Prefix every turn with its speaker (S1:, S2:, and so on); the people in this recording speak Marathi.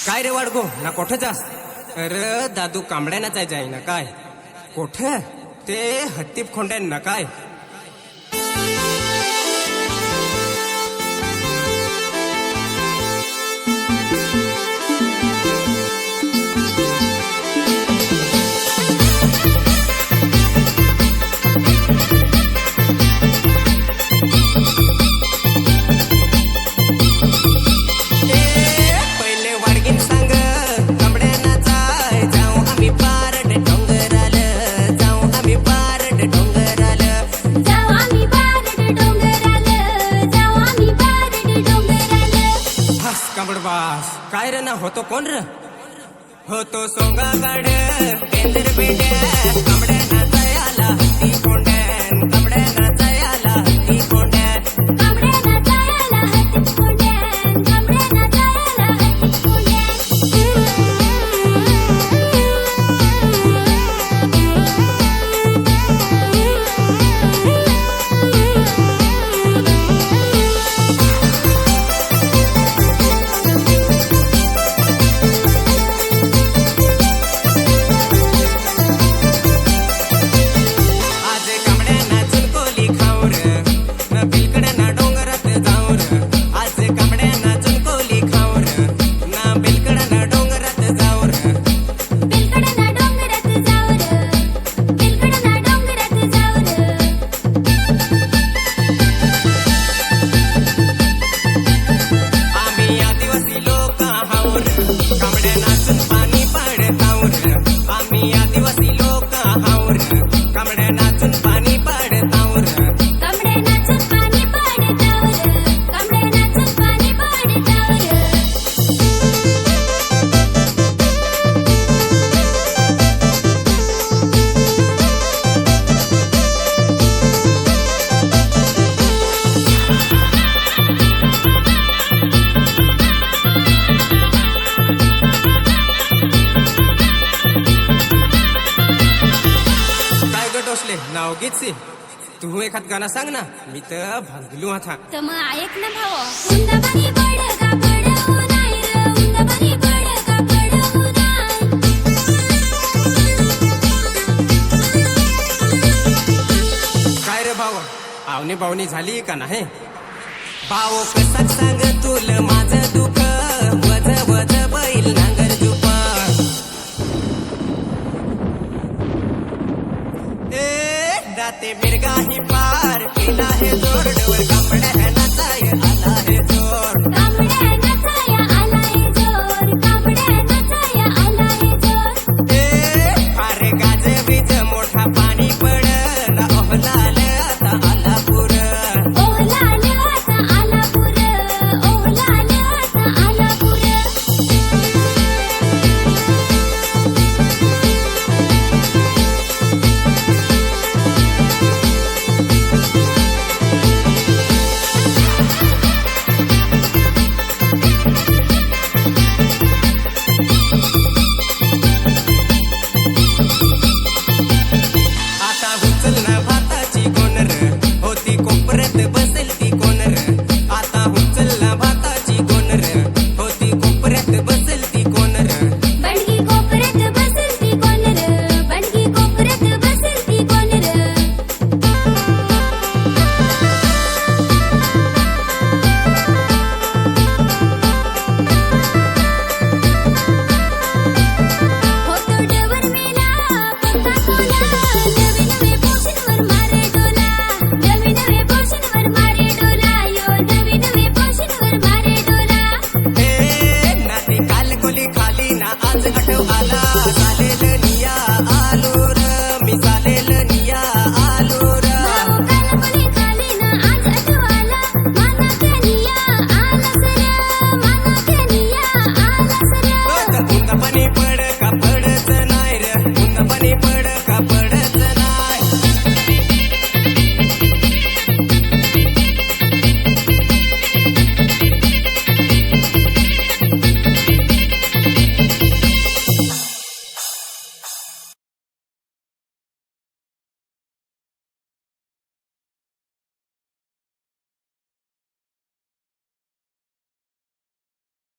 S1: काय रे वाडगो ना कोठे जास? अरे दादू कांबड्याना जाय ना काय कोठे ते हत्तीप खोंड्यान ना काय कांबडबास काय रे ना होतो कोण रे होतो सोंगा गाड केंद्र पेट्या कांबड्या नाचायला ती कोंड्यान कांबड्या नाचायला ती कोंड्यान
S2: कांबड्या नाचायला हत्ती कोंड्यान कांबड्या नाचायला हत्ती
S1: नाव घेतसे तू एखाद गाणं सांग ना मी तर भांगलू आता
S2: तर मग ऐक ना भाऊ उंदाबानी बडगा पडऊ नाही रे उंदाबानी बडगा पडऊ नाही
S1: काय रे भाऊ आवनी बावणी झाली का नाही भाऊ कसा सांग तुला